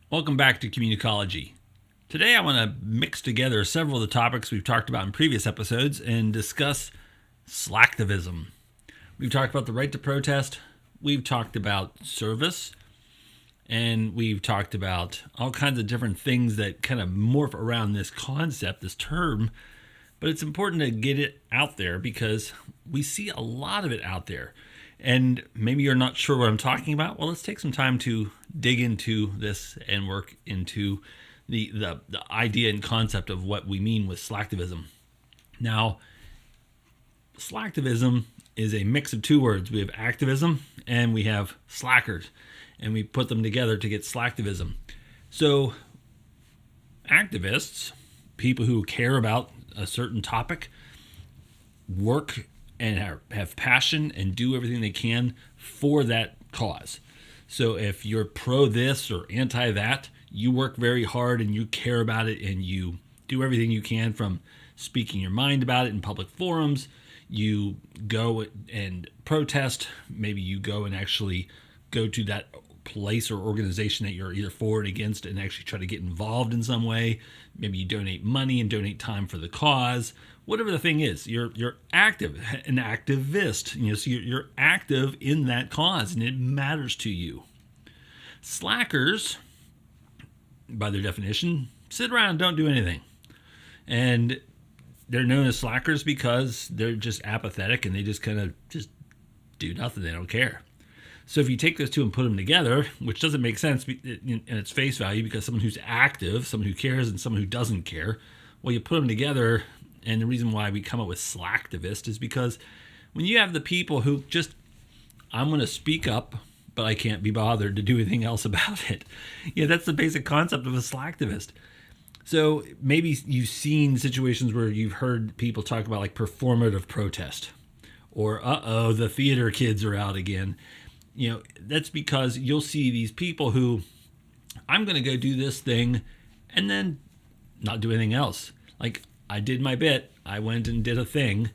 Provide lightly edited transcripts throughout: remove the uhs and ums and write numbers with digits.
Welcome back to Communicology. Today I want to mix together several of the topics we've talked about in previous episodes and discuss Slacktivism. We've talked about the right to protest, we've talked about service, and we've talked about all kinds of different things that kind of morph around this concept, this term, but it's important to get it out there because we see a lot of it out there. And maybe you're not sure what I'm talking about. Well, let's take some time to dig into this and work into the idea and concept of what we mean with Slacktivism. Now, Slacktivism is a mix of two words. We have activism and we have slackers, and we put them together to get Slacktivism. So activists, people who care about a certain topic, work and have passion and do everything they can for that cause. So if you're pro this or anti that, you work very hard and you care about it and you do everything you can, from speaking your mind about it in public forums. You go and protest. Maybe you go and actually go to that place or organization that you're either for or against and actually try to get involved in some way. Maybe you donate money and donate time for the cause. Whatever the thing is, you're active, an activist. So you're active in that cause and it matters to you. Slackers, by their definition, sit around and don't do anything. And they're known as slackers because they're just apathetic and they just kind of just do nothing. They don't care. So if you take those two and put them together, which doesn't make sense in its face value, because someone who's active, someone who cares, and someone who doesn't care, well, you put them together. And the reason why we come up with slacktivist is because when you have the people who just, I'm going to speak up, but I can't be bothered to do anything else about it. That's the basic concept of a slacktivist. So maybe you've seen situations where you've heard people talk about like performative protest, or the theater kids are out again. That's because you'll see these people who, I'm going to go do this thing and then not do anything else. Like, I did my bit, I went and did a thing.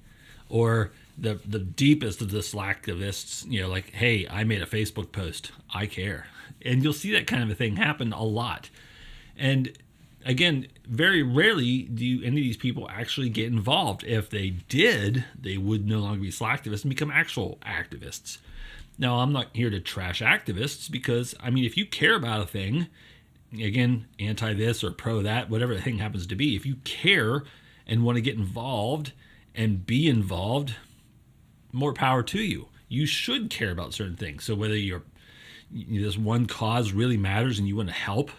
Or the deepest of the slacktivists, like, hey, I made a Facebook post, I care. And you'll see that kind of a thing happen a lot. And again, very rarely do any of these people actually get involved. If they did, they would no longer be slacktivists and become actual activists. Now, I'm not here to trash activists because, if you care about a thing, again, anti this or pro that, whatever the thing happens to be, if you care and want to get involved and be involved, more power to you. You should care about certain things. So whether this one cause really matters and you want to help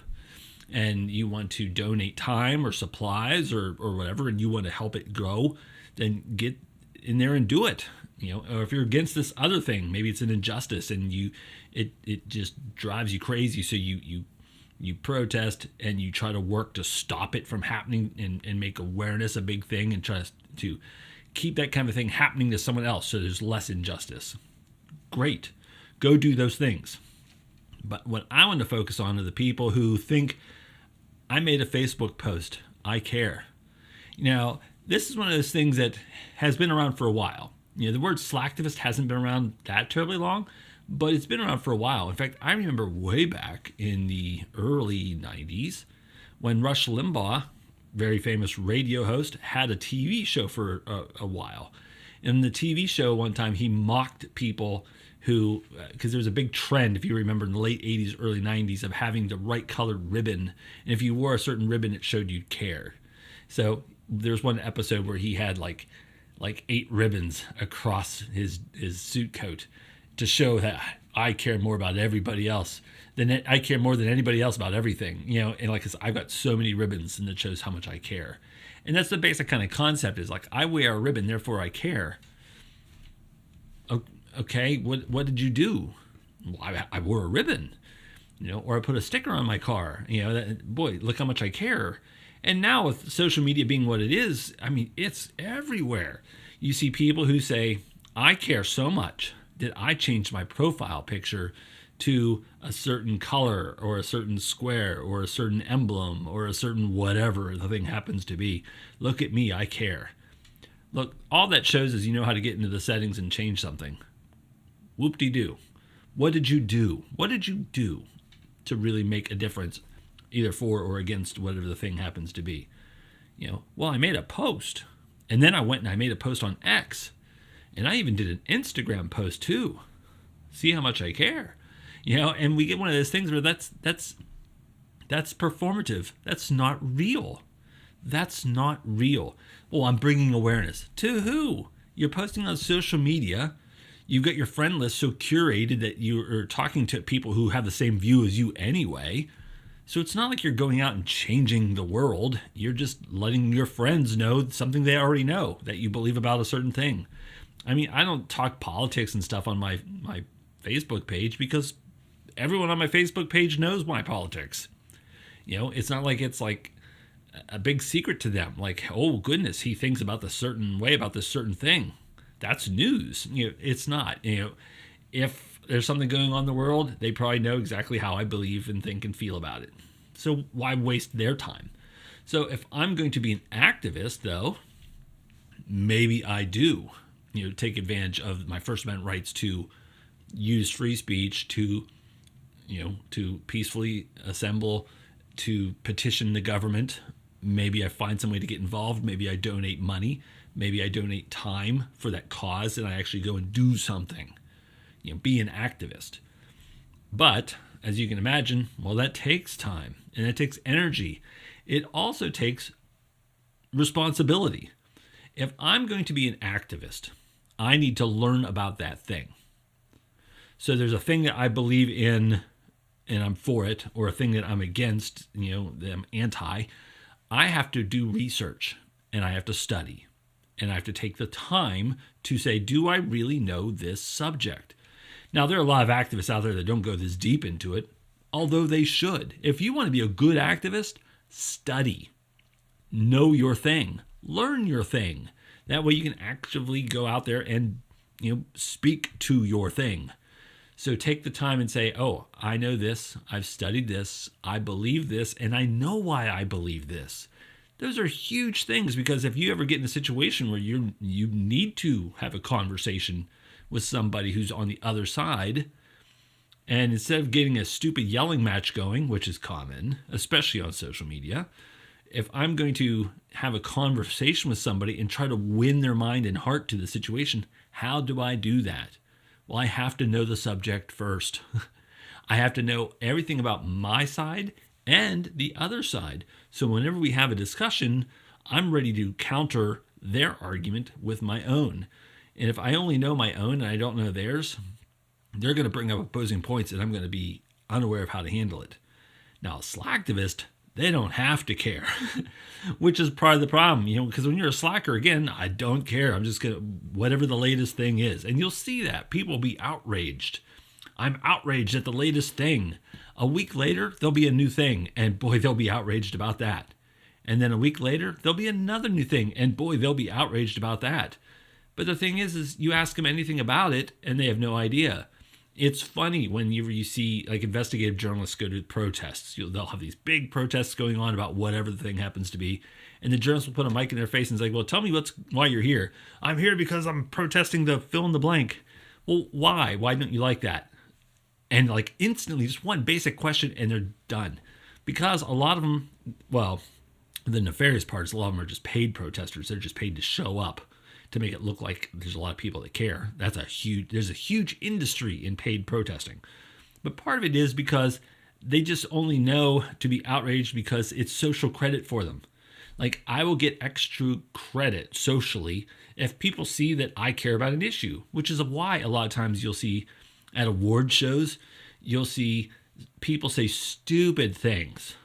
and you want to donate time or supplies or whatever, and you want to help it grow, then get in there and do it. Or if you're against this other thing, maybe it's an injustice and it just drives you crazy. So you protest and you try to work to stop it from happening and make awareness a big thing and try to keep that kind of thing happening to someone else so there's less injustice. Great. Go do those things. But what I want to focus on are the people who think, I made a Facebook post, I care. Now, this is one of those things that has been around for a while. The word slacktivist hasn't been around that terribly long, but it's been around for a while. In fact, I remember way back in the early 90s when Rush Limbaugh, very famous radio host, had a TV show for a while. In the TV show, one time he mocked people who, because there was a big trend, if you remember, in the late 80s, early 90s, of having the right colored ribbon. And if you wore a certain ribbon, it showed you cared. So there's one episode where he had like 8 ribbons across his suit coat to show that I care more about everybody else I care more than anybody else about everything, and like, 'cause I've got so many ribbons and it shows how much I care. And that's the basic kind of concept, is like, I wear a ribbon, therefore I care. Okay, what did you do? Well, I wore a ribbon, or I put a sticker on my car, boy, look how much I care. And now with social media being what it is, it's everywhere. You see people who say, I care so much that I changed my profile picture to a certain color or a certain square or a certain emblem or a certain whatever the thing happens to be. Look at me, I care. Look, all that shows is you know how to get into the settings and change something. Whoop-de-doo. What did you do? What did you do to really make a difference, either for or against whatever the thing happens to be? Well, I made a post, and then I went and I made a post on X, and I even did an Instagram post too. See how much I care, and we get one of those things where that's performative. That's not real. That's not real. Well, I'm bringing awareness. To who? You're posting on social media. You've got your friend list so curated that you're talking to people who have the same view as you anyway. So it's not like you're going out and changing the world. You're just letting your friends know something they already know, that you believe about a certain thing. I mean, I don't talk politics and stuff on my Facebook page because everyone on my Facebook page knows my politics. It's not like it's like a big secret to them. Like, oh goodness, he thinks about this certain way about this certain thing. That's news. It's not. If there's something going on in the world, they probably know exactly how I believe and think and feel about it. So why waste their time? So if I'm going to be an activist, though, maybe I do, take advantage of my First Amendment rights to use free speech, to peacefully assemble, to petition the government. Maybe I find some way to get involved. Maybe I donate money. Maybe I donate time for that cause and I actually go and do something, be an activist. But as you can imagine, well, that takes time and it takes energy. It also takes responsibility. If I'm going to be an activist, I need to learn about that thing. So there's a thing that I believe in and I'm for it, or a thing that I'm against, that I'm anti. I have to do research and I have to study. And I have to take the time to say, do I really know this subject? Now, there are a lot of activists out there that don't go this deep into it, although they should. If you want to be a good activist, study. Know your thing. Learn your thing. That way you can actively go out there and, speak to your thing. So take the time and say, oh, I know this. I've studied this. I believe this. And I know why I believe this. Those are huge things, because if you ever get in a situation where you need to have a conversation with somebody who's on the other side, and instead of getting a stupid yelling match going, which is common, especially on social media, if I'm going to have a conversation with somebody and try to win their mind and heart to the situation, how do I do that? Well, I have to know the subject first. I have to know everything about my side and the other side. So whenever we have a discussion, I'm ready to counter their argument with my own. And if I only know my own and I don't know theirs, they're going to bring up opposing points and I'm going to be unaware of how to handle it. Now, a slacktivist, they don't have to care, which is part of the problem, because when you're a slacker, again, I don't care. I'm just going to, whatever the latest thing is. And you'll see that. People will be outraged. I'm outraged at the latest thing. A week later, there'll be a new thing, and boy, they'll be outraged about that. And then a week later, there'll be another new thing, and boy, they'll be outraged about that. But the thing is you ask them anything about it, and they have no idea. It's funny when you see like investigative journalists go to protests. They'll have these big protests going on about whatever the thing happens to be, and the journalist will put a mic in their face and say, well, tell me why you're here. I'm here because I'm protesting the fill in the blank. Well, why? Why don't you like that? And like instantly, just one basic question and they're done. Because a lot of them, well, the nefarious part is a lot of them are just paid protesters. They're just paid to show up to make it look like there's a lot of people that care. There's a huge industry in paid protesting. But part of it is because they just only know to be outraged because it's social credit for them. Like, I will get extra credit socially if people see that I care about an issue, which is why a lot of times you'll see at award shows, you'll see people say stupid things.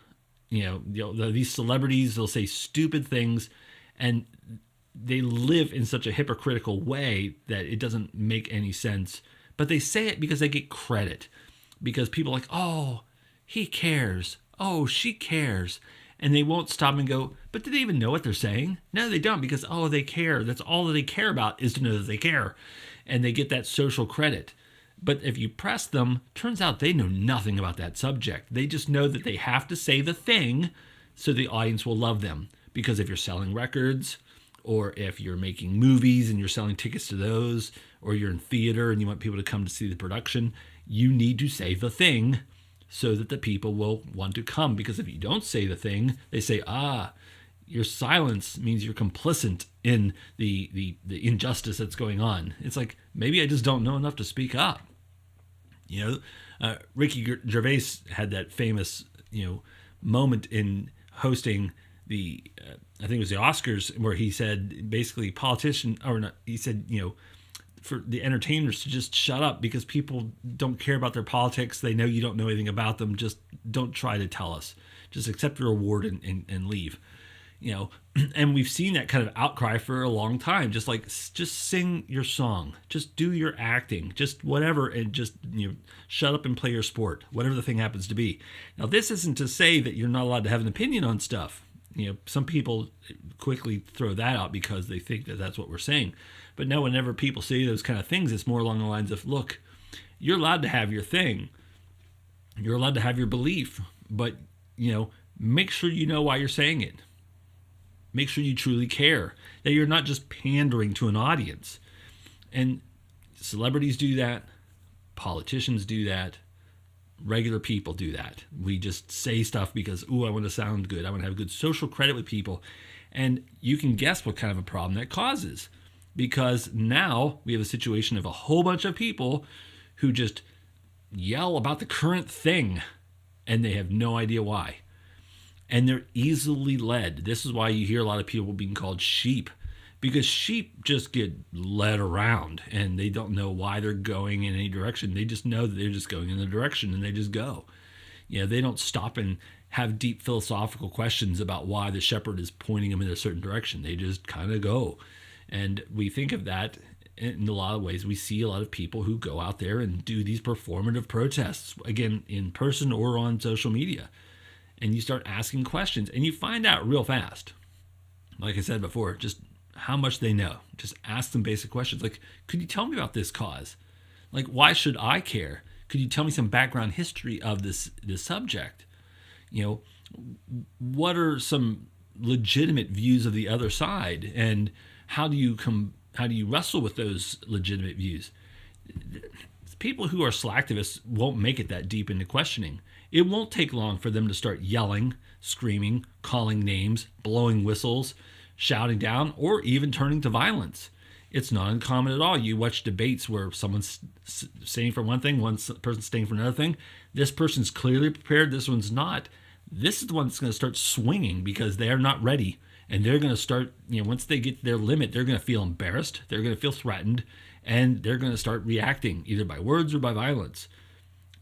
These celebrities, they'll say stupid things, and they live in such a hypocritical way that it doesn't make any sense. But they say it because they get credit. Because people are like, oh, he cares. Oh, she cares. And they won't stop and go, but do they even know what they're saying? No, they don't, because, oh, they care. That's all that they care about, is to know that they care. And they get that social credit. But if you press them, turns out they know nothing about that subject. They just know that they have to say the thing so the audience will love them. Because if you're selling records, or if you're making movies and you're selling tickets to those, or you're in theater and you want people to come to see the production, you need to say the thing so that the people will want to come. Because if you don't say the thing, they say, your silence means you're complicit in the injustice that's going on. It's like, maybe I just don't know enough to speak up. Ricky Gervais had that famous, moment in hosting the, I think it was the Oscars, where he said basically he said, for the entertainers to just shut up because people don't care about their politics. They know you don't know anything about them. Just don't try to tell us. Just accept your award and leave. And we've seen that kind of outcry for a long time. Just sing your song, just do your acting, just whatever, and just shut up and play your sport, whatever the thing happens to be. Now, this isn't to say that you're not allowed to have an opinion on stuff. Some people quickly throw that out because they think that that's what we're saying. But no, whenever people say those kind of things, it's more along the lines of, look, you're allowed to have your thing, you're allowed to have your belief, but make sure you know why you're saying it. Make sure you truly care, that you're not just pandering to an audience. And celebrities do that. Politicians do that. Regular people do that. We just say stuff because, I want to sound good. I want to have good social credit with people. And you can guess what kind of a problem that causes. Because now we have a situation of a whole bunch of people who just yell about the current thing and they have no idea why. And they're easily led. This is why you hear a lot of people being called sheep, because sheep just get led around and they don't know why they're going in any direction. They just know that they're just going in the direction and they just go. They don't stop and have deep philosophical questions about why the shepherd is pointing them in a certain direction. They just kind of go. And we think of that in a lot of ways. We see a lot of people who go out there and do these performative protests, again, in person or on social media. And you start asking questions and you find out real fast, like I said before, just how much they know. Just ask them basic questions like, could you tell me about this cause? Like, why should I care? Could you tell me some background history of this subject? What are some legitimate views of the other side, and how do you wrestle with those legitimate views? People who are slacktivists won't make it that deep into questioning. It won't take long for them to start yelling, screaming, calling names, blowing whistles, shouting down, or even turning to violence. It's not uncommon at all. You watch debates where someone's saying for one thing, one person's saying for another thing. This person's clearly prepared, this one's not. This is the one that's going to start swinging because they're not ready. And they're going to start, once they get to their limit, they're going to feel embarrassed, they're going to feel threatened, and they're going to start reacting either by words or by violence.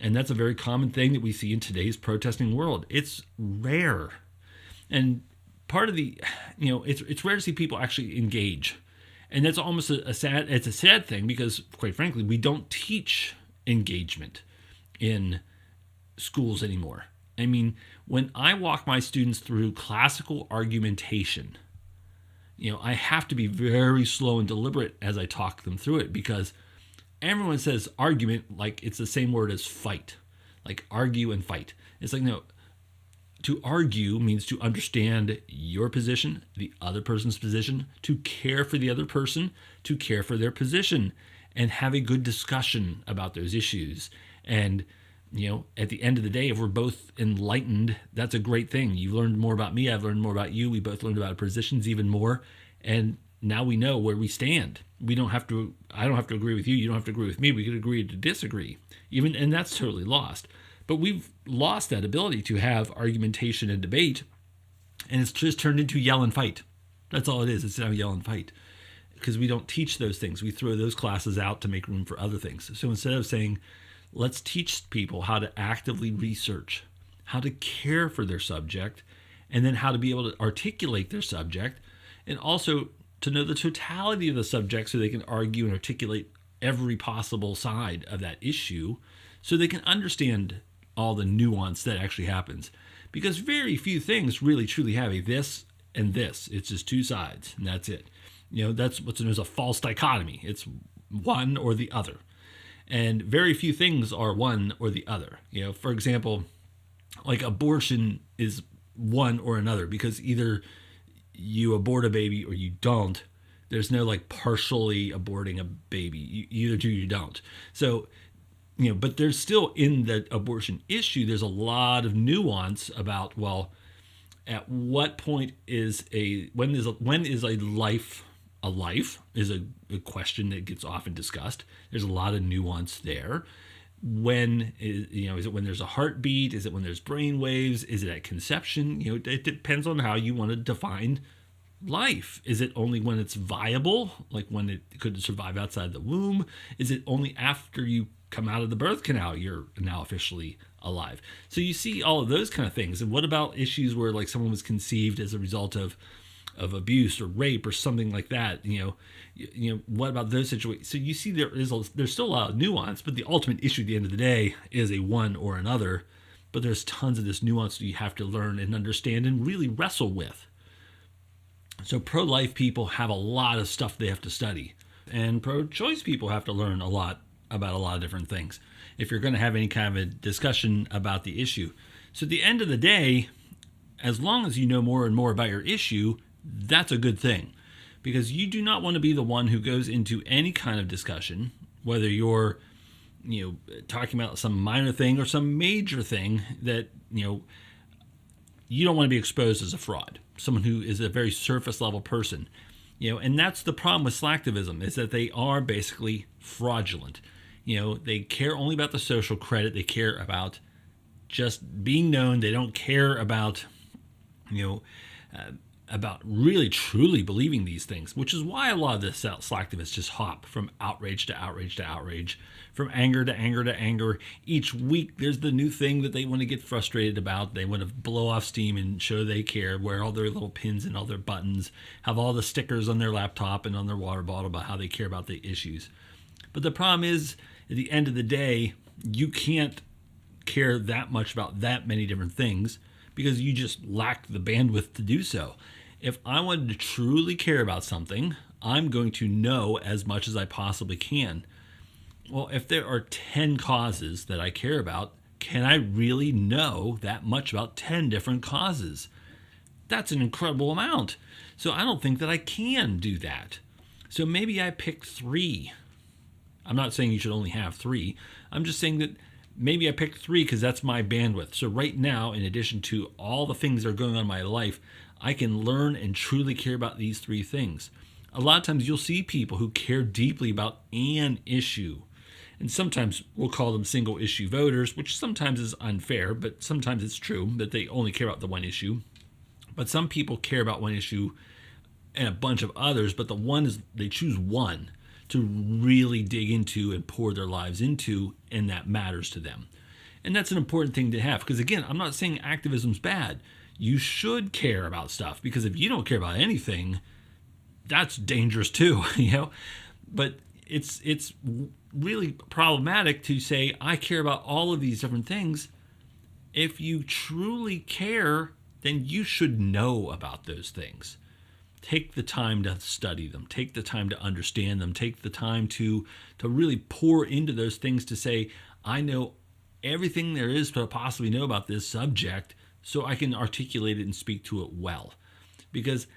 And that's a very common thing that we see in today's protesting world. It's rare. And part of the, it's rare to see people actually engage. And that's almost a sad thing because, quite frankly, we don't teach engagement in schools anymore. I mean, when I walk my students through classical argumentation, I have to be very slow and deliberate as I talk them through it, because everyone says argument like it's the same word as fight, like argue and fight. It's like, no, to argue means to understand your position, the other person's position, to care for the other person, to care for their position, and have a good discussion about those issues. And, at the end of the day, if we're both enlightened, that's a great thing. You've learned more about me, I've learned more about you, we both learned about our positions even more, and now we know where we stand. I don't have to agree with you, you don't have to agree with me, we could agree to disagree. And that's totally lost. But we've lost that ability to have argumentation and debate, and it's just turned into yell and fight. That's all it is. It's now yell and fight, because we don't teach those things. We throw those classes out to make room for other things. So instead of saying, let's teach people how to actively research, how to care for their subject, and then how to be able to articulate their subject, and also to know the totality of the subject so they can argue and articulate every possible side of that issue so they can understand all the nuance that actually happens. Because very few things really truly have a this and this. It's just two sides, and that's it. That's what's known as a false dichotomy. It's one or the other. And very few things are one or the other. For example, like abortion is one or another, because either you abort a baby or you don't. There's no like partially aborting a baby. You either do or you don't. So, but there's still, in the abortion issue, there's a lot of nuance about, well, at what point is when is a life a life is a question that gets often discussed. There's a lot of nuance there. When is it when there's a heartbeat? Is it when there's brain waves? Is it at conception? It depends on how you want to define life. Is it only when it's viable, like when it could survive outside the womb? Is it only after you come out of the birth canal you're now officially alive? So you see all of those kind of things. And what about issues where like someone was conceived as a result of abuse or rape or something like that? What about those situations? So you see there's still a lot of nuance, but the ultimate issue at the end of the day is a one or another. But there's tons of this nuance that you have to learn and understand and really wrestle with. So pro-life people have a lot of stuff they have to study, and pro-choice people have to learn a lot about a lot of different things if you're going to have any kind of a discussion about the issue. So at the end of the day, as long as you know more and more about your issue, that's a good thing, because you do not want to be the one who goes into any kind of discussion, whether you're talking about some minor thing or some major thing, that you don't want to be exposed as a fraud, someone who is a very surface level person. And that's the problem with Slacktivism, is that they are basically fraudulent. They care only about the social credit. They care about just being known. They don't care about really truly believing these things, which is why a lot of the Slacktivists just hop from outrage to outrage to outrage, from anger to anger to anger. Each week there's the new thing that they want to get frustrated about. They want to blow off steam and show they care, wear all their little pins and all their buttons, have all the stickers on their laptop and on their water bottle about how they care about the issues. But the problem is, at the end of the day, you can't care that much about that many different things, because you just lack the bandwidth to do so. If I wanted to truly care about something, I'm going to know as much as I possibly can. Well, if there are 10 causes that I care about, can I really know that much about 10 different causes? That's an incredible amount. So I don't think that I can do that. So maybe I pick 3. I'm not saying you should only have 3. I'm just saying that maybe I picked 3 because that's my bandwidth. So right now, in addition to all the things that are going on in my life, I can learn and truly care about these 3 things. A lot of times you'll see people who care deeply about an issue. And sometimes we'll call them single issue voters, which sometimes is unfair, but sometimes it's true that they only care about the one issue. But some people care about one issue and a bunch of others, but the one is they choose one to really dig into and pour their lives into, and that matters to them. And that's an important thing to have, because again, I'm not saying activism's bad. You should care about stuff, because if you don't care about anything, that's dangerous too, But it's really problematic to say, I care about all of these different things. If you truly care, then you should know about those things. Take the time to study them. Take the time to understand them. Take the time to really pour into those things, to say, I know everything there is to possibly know about this subject, so I can articulate it and speak to it well. Because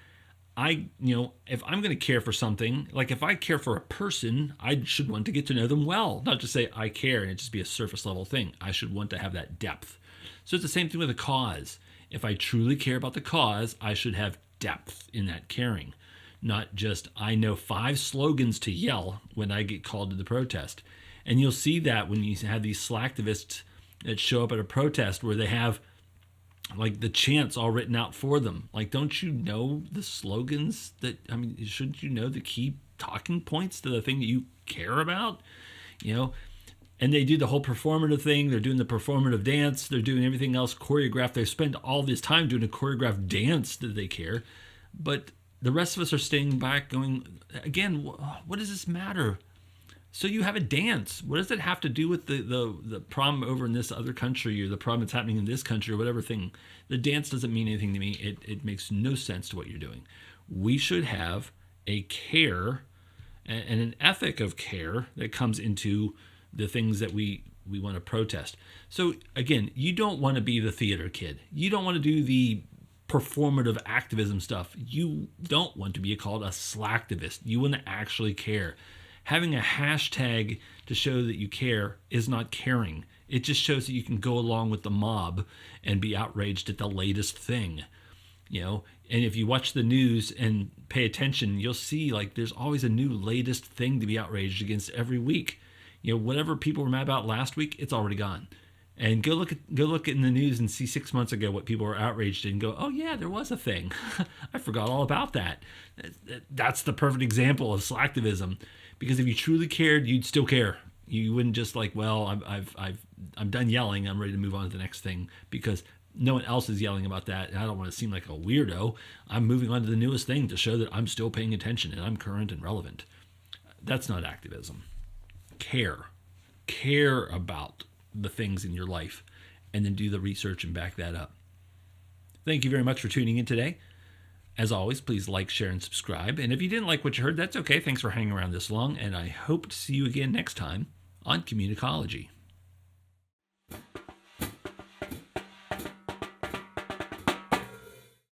if I'm going to care for something, like if I care for a person, I should want to get to know them well, not just say I care and it just be a surface level thing. I should want to have that depth. So it's the same thing with a cause. If I truly care about the cause, I should have depth in that caring, not just I know 5 slogans to yell when I get called to the protest. And you'll see that when you have these Slacktivists that show up at a protest where they have like the chants all written out for them. Like, don't you know the slogans shouldn't you know the key talking points to the thing that you care about? And they do the whole performative thing. They're doing the performative dance. They're doing everything else choreographed. They spend all this time doing a choreographed dance that they care. But the rest of us are staying back going, again, what does this matter? So you have a dance. What does it have to do with the problem over in this other country, or the problem that's happening in this country, or whatever thing? The dance doesn't mean anything to me. It makes no sense to what you're doing. We should have a care and an ethic of care that comes into the things that we want to protest. So again, you don't want to be the theater kid. You don't want to do the performative activism stuff. You don't want to be called a slacktivist. You want to actually care. Having a hashtag to show that you care is not caring. It just shows that you can go along with the mob and be outraged at the latest thing. And if you watch the news and pay attention, you'll see like there's always a new latest thing to be outraged against every week. Whatever people were mad about last week, it's already gone. And go look in the news and see 6 months ago what people were outraged in and go, oh yeah, there was a thing. I forgot all about that. That's the perfect example of slacktivism. Because if you truly cared, you'd still care. You wouldn't just like, well, I'm done yelling. I'm ready to move on to the next thing because no one else is yelling about that. And I don't want to seem like a weirdo. I'm moving on to the newest thing to show that I'm still paying attention and I'm current and relevant. That's not activism. Care about the things in your life and then do the research and back that up. Thank you very much for tuning in today. As always, please like, share, and subscribe. And if you didn't like what you heard, that's okay. Thanks for hanging around this long, and I hope to see you again next time on Communicology.